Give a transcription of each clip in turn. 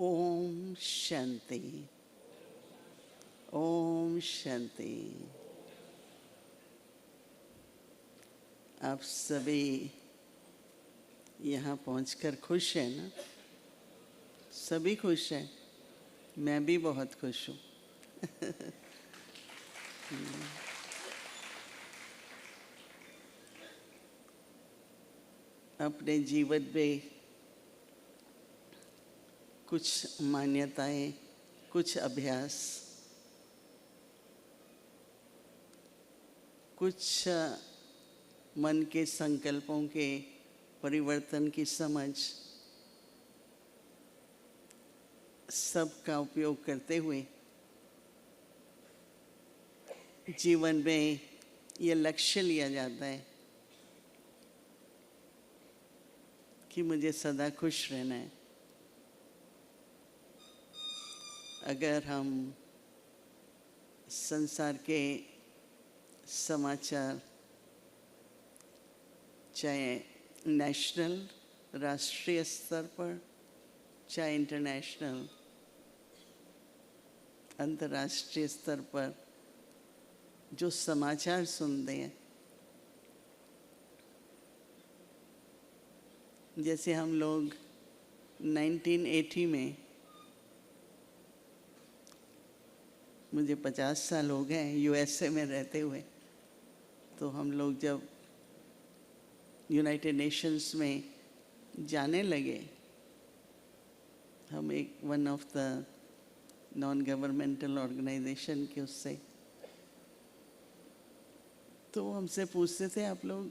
ओम शांति। ओम शांति। आप सभी यहाँ पहुँचकर खुश हैं ना? सभी खुश हैं। मैं भी बहुत खुश हूँ। अपने जीवन में कुछ मान्यताएं, कुछ अभ्यास, कुछ मन के संकल्पों के परिवर्तन की समझ, सब का उपयोग करते हुए जीवन में ये लक्ष्य लिया जाता है कि मुझे सदा खुश रहना है। अगर हम संसार के समाचार, चाहे नेशनल, राष्ट्रीय स्तर पर, चाहे इंटरनेशनल, अंतर्राष्ट्रीय स्तर पर जो समाचार सुनते हैं, जैसे हम लोग 1980 में, मुझे 50 साल हो गए यूएसए में रहते हुए, तो हम लोग जब यूनाइटेड नेशंस में जाने लगे, हम एक one of the non governmental organisation के उससे, तो वो हमसे पूछते थे आप लोग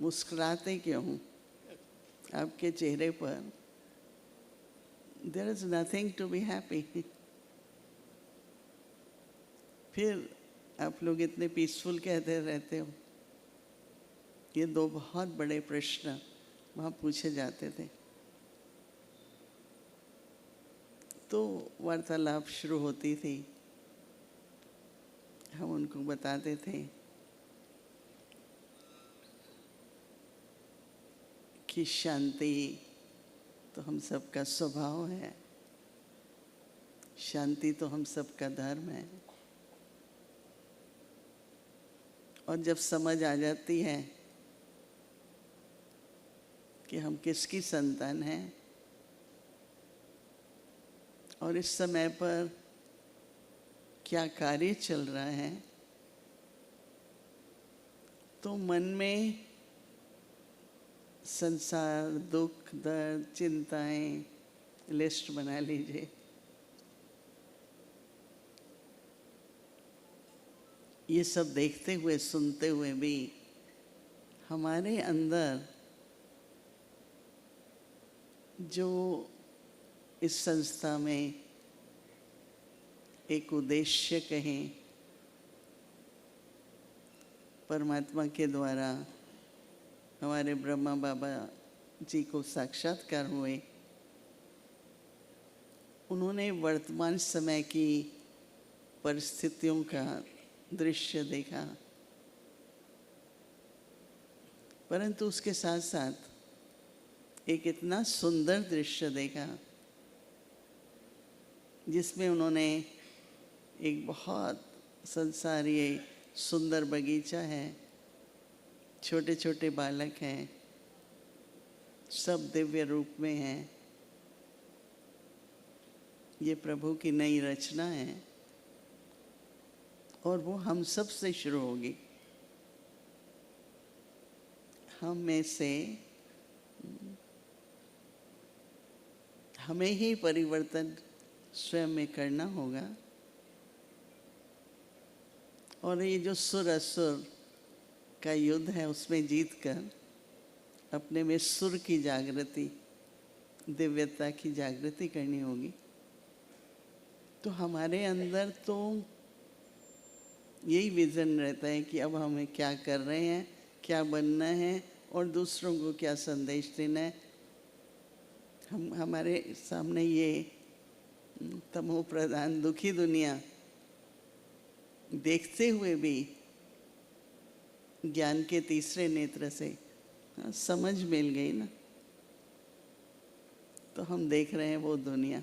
मुस्कुराते क्यों हो? आपके चेहरे पर there is nothing to be happy. फिर आप लोग इतने पीसफुल कहते रहते हो। ये दो बहुत बड़े प्रश्न वहाँ पूछे जाते थे। तो वार्तालाप शुरू होती थी। हम उनको बताते थे कि शांति तो हम सबका स्वभाव है, शांति तो हम सबका धर्म है। और जब समझ आ जाती है कि हम किसकी संतान हैं और इस समय पर क्या कार्य चल रहा है, तो मन में संसार, दुख, दर्द, चिंताएं लिस्ट बना लीजिए। ये सब देखते हुए, सुनते हुए भी हमारे अंदर जो इस संस्था में एक उद्देश्य कहें, परमात्मा के द्वारा हमारे ब्रह्मा बाबा जी को साक्षात्कार हुए, उन्होंने वर्तमान समय की परिस्थितियों का दृश्य देखा, परंतु उसके साथ साथ एक इतना सुंदर दृश्य देखा जिसमें उन्होंने एक बहुत संसारीय सुंदर बगीचा है, छोटे छोटे बालक हैं, सब दिव्य रूप में हैं। ये प्रभु की नई रचना है और वो हम सब से शुरू होगी। हम में से हमें ही परिवर्तन स्वयं में करना होगा। और ये जो सुर असुर का युद्ध है, उसमें जीतकर अपने में सुर की जागृति, दिव्यता की जागृति करनी होगी। तो हमारे अंदर तो यही विजन रहता है कि अब हमें क्या कर रहे हैं, क्या बनना है और दूसरों को क्या संदेश देना है। हमारे सामने ये तमो प्रधान दुखी दुनिया देखते हुए भी ज्ञान के तीसरे नेत्र से समझ मिल गई ना। तो हम देख रहे हैं वो दुनिया।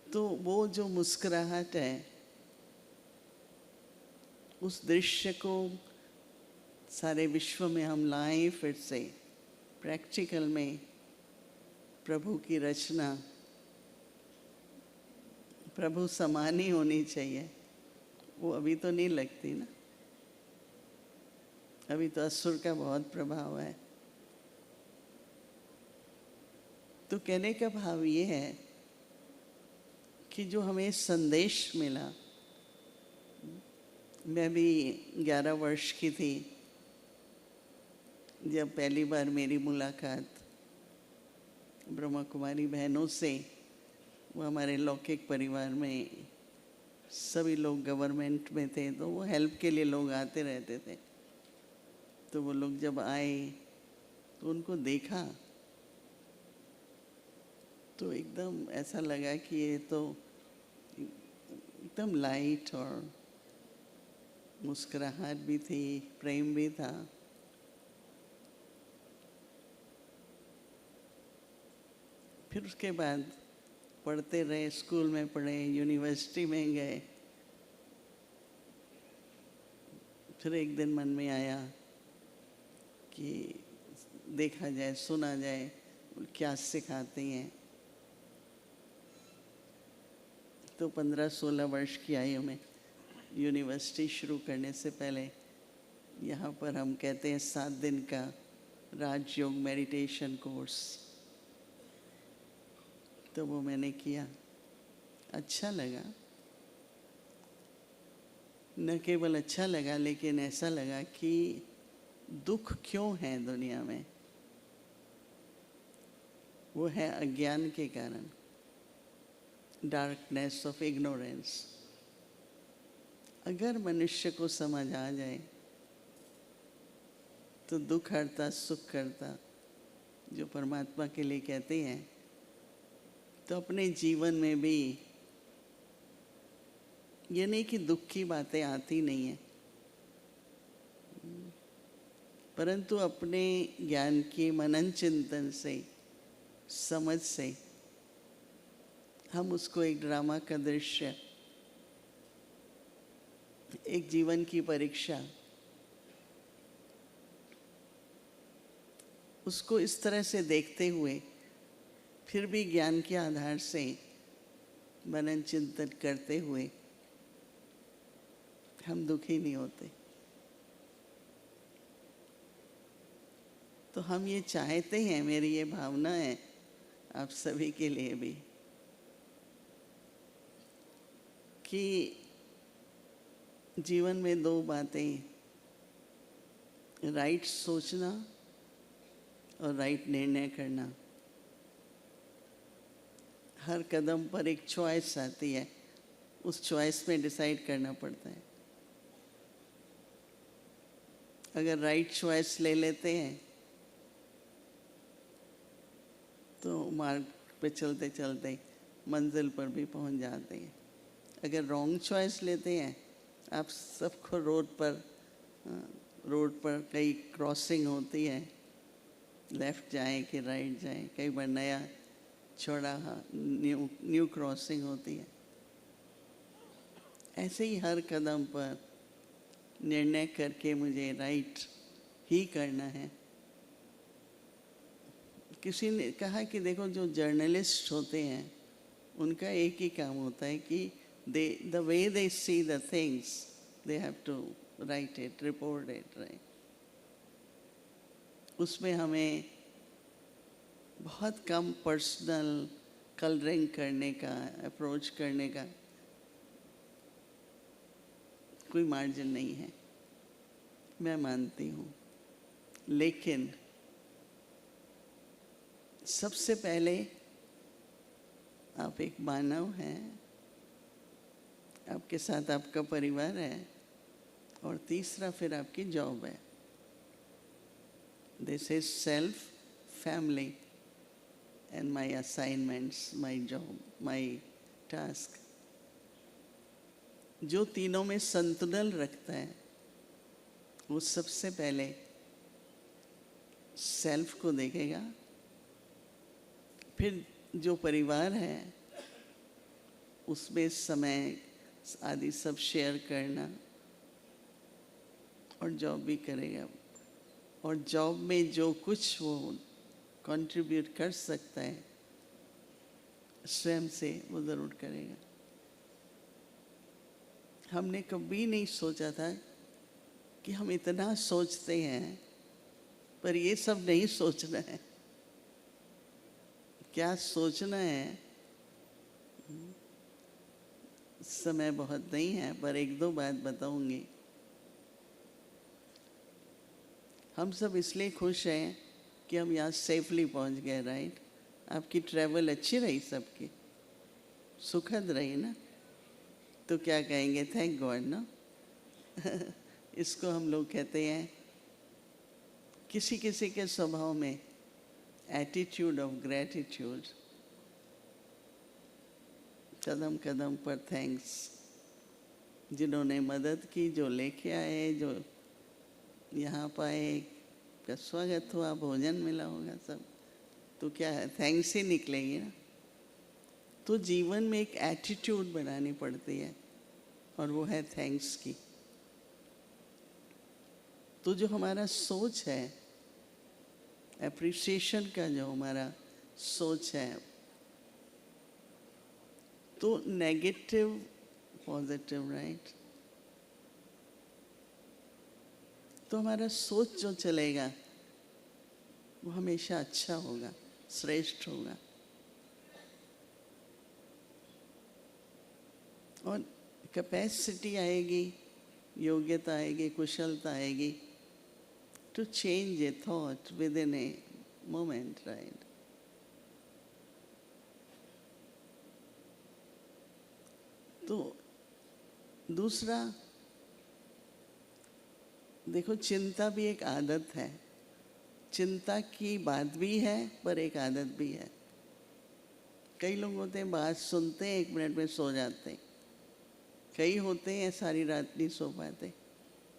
तो वो जो मुस्कुराहट है, उस दृश्य को सारे विश्व में हम लाएं फिर से प्रैक्टिकल में। प्रभु की रचना प्रभु समान ही होनी चाहिए, वो अभी तो नहीं लगती ना। अभी तो असुर का बहुत प्रभाव है। तो कहने का भाव ये है कि जो हमें संदेश मिला, मैं भी 11 वर्ष की थी जब पहली बार मेरी मुलाकात ब्रह्मा कुमारी बहनों से, वो हमारे लौकिक परिवार में सभी लोग गवर्नमेंट में थे, तो वो हेल्प के लिए लोग आते रहते थे। तो वो लोग जब आए तो उनको देखा तो एकदम ऐसा लगा कि ये तो एकदम लाइट, और मुस्कुराहट भी थी, प्रेम भी था। फिर उसके बाद पढ़ते रहे, स्कूल में पढ़े, यूनिवर्सिटी में गए। फिर एक दिन मन में आया कि देखा जाए, सुना जाए क्या सिखाती हैं। तो 15-16 वर्ष की आयु में यूनिवर्सिटी शुरू करने से पहले यहाँ पर हम कहते हैं 7 दिन का राजयोग मेडिटेशन कोर्स, तो वो मैंने किया। अच्छा लगा, न केवल अच्छा लगा लेकिन ऐसा लगा कि दुख क्यों है दुनिया में, वो है अज्ञान के कारण, डार्कनेस ऑफ इग्नोरेंस। अगर मनुष्य को समझ आ जाए तो दुख हरता सुख करता जो परमात्मा के लिए कहते हैं, तो अपने जीवन में भी ये नहीं कि दुख की बातें आती नहीं है, परंतु अपने ज्ञान के मनन चिंतन से, समझ से हम उसको एक ड्रामा का दृश्य, एक जीवन की परीक्षा, उसको इस तरह से देखते हुए फिर भी ज्ञान के आधार से मनन चिंतन करते हुए हम दुखी नहीं होते। तो हम ये चाहते हैं, मेरी ये भावना है आप सभी के लिए भी, कि जीवन में 2 बातें, राइट सोचना और राइट निर्णय करना। हर कदम पर एक चॉइस आती है, उस चॉइस में डिसाइड करना पड़ता है। अगर राइट चॉइस ले लेते हैं तो मार्ग पे चलते चलते मंजिल पर भी पहुंच जाते हैं। अगर रॉन्ग चॉइस लेते हैं, आप सबको रोड पर कई क्रॉसिंग होती है, लेफ्ट जाएं कि राइट जाएं, कई बार नया चौराहा न्यू क्रॉसिंग होती है। ऐसे ही हर कदम पर निर्णय करके मुझे राइट ही करना है। किसी ने कहा कि देखो, जो जर्नलिस्ट होते हैं उनका एक ही काम होता है कि the way they see the things, they have to write it, report it, right? उसमें हमें बहुत कम पर्सनल कलरिंग करने का, अप्रोच करने का कोई मार्जिन नहीं है, मैं मानती हूँ। लेकिन सबसे पहले आप एक मानव हैं, आपके साथ आपका परिवार है, और तीसरा फिर आपकी जॉब है। This is self, family and my assignments, my job, my task. जो तीनों में संतुलन रखता है वो सबसे पहले सेल्फ को देखेगा, फिर जो परिवार है उसमें समय आदि सब शेयर करना, और जॉब भी करेगा, और जॉब में जो कुछ वो कंट्रीब्यूट कर सकता है स्वयं से वो ज़रूर करेगा। हमने कभी नहीं सोचा था कि हम इतना सोचते हैं, पर ये सब नहीं सोचना है। क्या सोचना है, समय बहुत नहीं है, पर एक दो बात बताऊंगी। हम सब इसलिए खुश हैं कि हम यहाँ सेफली पहुँच गए, राइट? आपकी ट्रैवल अच्छी रही, सबकी सुखद रही ना, तो क्या कहेंगे? थैंक गॉड ना। इसको हम लोग कहते हैं, किसी किसी के स्वभाव में एटीट्यूड ऑफ ग्रेटिट्यूड। कदम कदम पर थैंक्स, जिन्होंने मदद की, जो लेके आए, जो यहाँ पाए, का स्वागत हुआ, भोजन मिला होगा सब, तो क्या है, थैंक्स ही निकलेंगे ना। तो जीवन में एक एटीट्यूड बनानी पड़ती है, और वो है थैंक्स की। तो जो हमारा सोच है, एप्रिसिएशन का जो हमारा सोच है, तो नेगेटिव पॉजिटिव, राइट? तो हमारा सोच जो चलेगा वो हमेशा अच्छा होगा, श्रेष्ठ होगा। और कैपेसिटी आएगी, योग्यता आएगी, कुशलता आएगी to change a thought within a moment, right? तो दूसरा देखो, चिंता भी एक आदत है। चिंता की बात भी है, पर एक आदत भी है। कई लोग होते हैं, बात सुनते हैं, 1 मिनट में सो जाते हैं। कई होते हैं सारी रात नहीं सो पाते।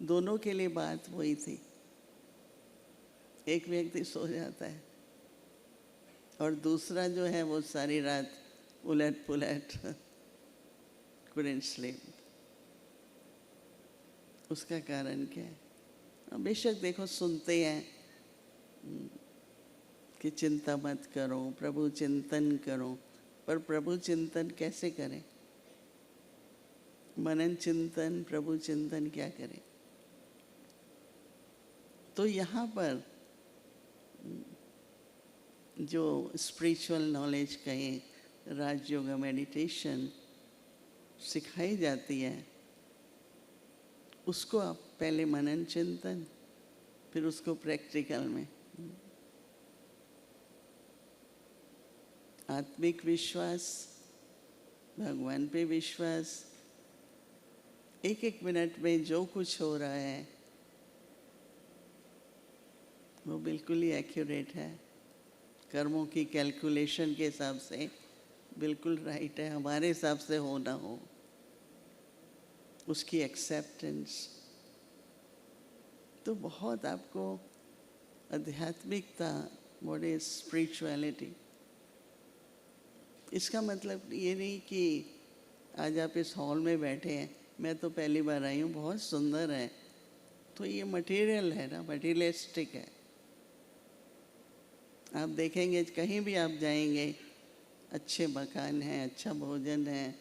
दोनों के लिए बात वही थी, एक व्यक्ति सो जाता है और दूसरा जो है वो सारी रात उलट पुलट couldn't sleep। उसका कारण क्या है? बेशक देखो, सुनते हैं कि चिंता मत करो, प्रभु चिंतन करो, पर प्रभु चिंतन कैसे करें? मनन चिंतन, प्रभु चिंतन क्या करें? तो यहाँ पर जो स्पिरिचुअल नॉलेज कहें, राजयोग, मेडिटेशन सिखाई जाती है, उसको आप पहले मनन चिंतन, फिर उसको प्रैक्टिकल में आत्मिक विश्वास, भगवान पे विश्वास। एक एक मिनट में जो कुछ हो रहा है वो बिल्कुल ही एक्यूरेट है, कर्मों की कैलकुलेशन के हिसाब से बिल्कुल राइट है। हमारे हिसाब से हो ना हो, उसकी एक्सेप्टेंस। तो बहुत आपको आध्यात्मिकता, व्हाट इज स्पिरिचुअलिटी, इसका मतलब ये नहीं कि आज आप इस हॉल में बैठे हैं, मैं तो पहली बार आई हूँ, बहुत सुंदर है, तो ये मटेरियल है ना, मटेरियलिस्टिक है। आप देखेंगे कहीं भी आप जाएंगे, अच्छे मकान हैं, अच्छा भोजन है,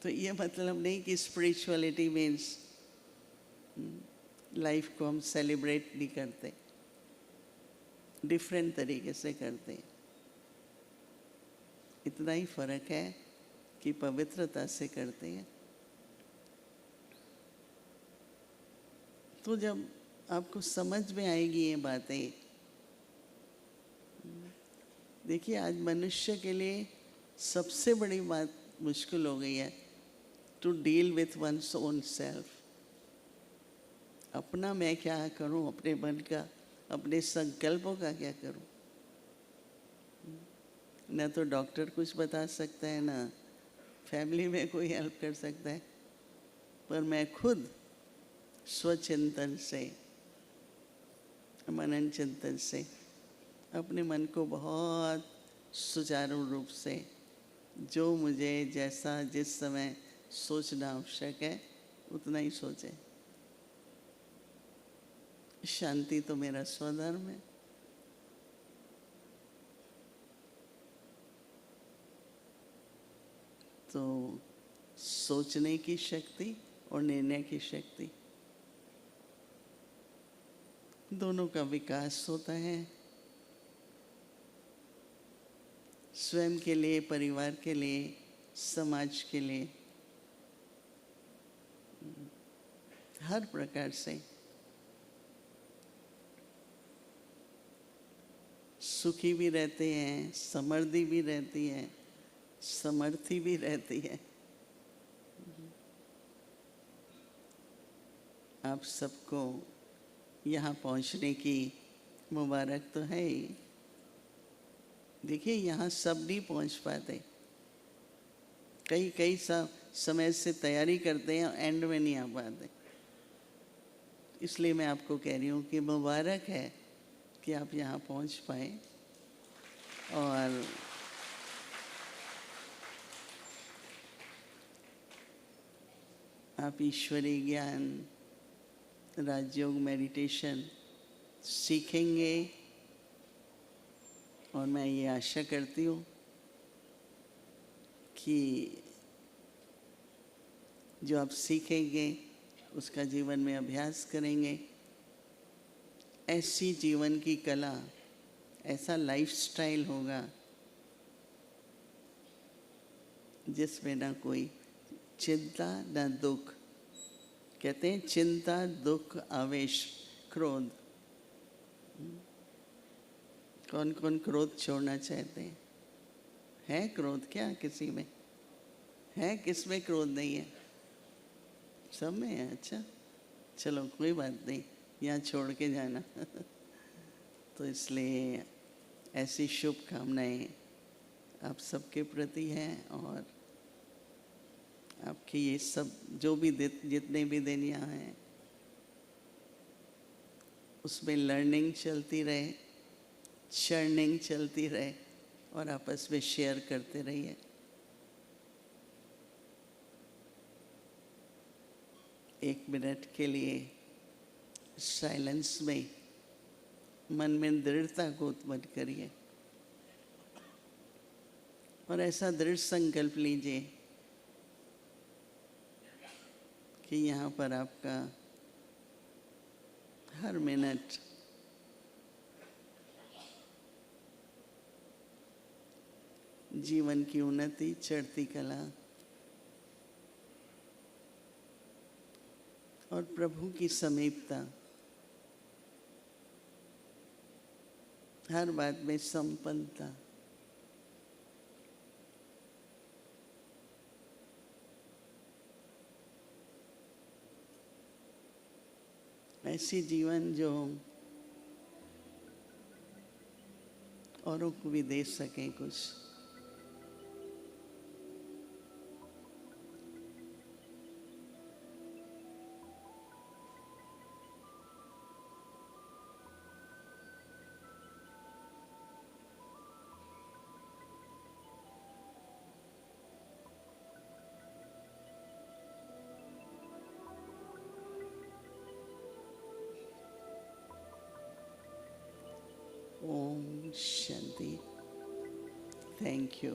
तो ये मतलब नहीं कि स्पिरिचुअलिटी मीन्स लाइफ को हम सेलिब्रेट नहीं करते, डिफरेंट तरीके से करते हैं। इतना ही फर्क है कि पवित्रता से करते हैं। तो जब आपको समझ में आएगी ये बातें, देखिए आज मनुष्य के लिए सबसे बड़ी बात मुश्किल हो गई है, to deal with one's own self. अपना मैं क्या करूं, अपने मन का, अपने संकल्पों का क्या करूं? ना तो डॉक्टर कुछ बता सकता है, ना फैमिली में कोई हेल्प कर सकता है, पर मैं खुद स्वचिंतन से मनन चिंतन से अपने मन को बहुत सुचारू रूप से जो मुझे जैसा जिस समय सोचना आवश्यक है उतना ही सोचे। शांति तो मेरा स्वधर्म है। तो सोचने की शक्ति और निर्णय की शक्ति दोनों का विकास होता है। स्वयं के लिए, परिवार के लिए, समाज के लिए, हर प्रकार से सुखी भी रहते हैं, समृद्धि भी रहती है, समर्थी भी रहती है। आप सबको यहाँ पहुँचने की मुबारक तो है ही। देखिए, यहाँ सब नहीं पहुँच पाते, कई समय से तैयारी करते हैं, एंड में नहीं आ पाते। इसलिए मैं आपको कह रही हूँ कि मुबारक है कि आप यहाँ पहुँच पाए और आप ईश्वरीय ज्ञान, राजयोग, मेडिटेशन सीखेंगे। और मैं ये आशा करती हूँ कि जो आप सीखेंगे उसका जीवन में अभ्यास करेंगे। ऐसी जीवन की कला, ऐसा लाइफस्टाइल होगा जिसमें ना कोई चिंता ना दुख। कहते हैं चिंता, दुख, आवेश, क्रोध। कौन कौन क्रोध छोड़ना चाहते हैं? है क्रोध क्या किसी में? है किस में क्रोध नहीं है? सब में है। अच्छा, चलो कोई बात नहीं, यहाँ छोड़ के जाना। तो इसलिए ऐसी शुभकामनाएं आप सबके प्रति हैं। और आपकी ये सब जो भी जितने भी दिन यहाँ हैं उसमें लर्निंग चलती रहे, चर्निंग चलती रहे और आपस में शेयर करते रहिए। एक मिनट के लिए साइलेंस में मन में दृढ़ता को उत्पन्न करिए और ऐसा दृढ़ संकल्प लीजिए कि यहाँ पर आपका हर मिनट जीवन की उन्नति, चढ़ती कला और प्रभु की समीपता, हर बात में संपन्नता, ऐसी जीवन जो औरों को भी दे सके कुछ। ओम शांति। Thank you.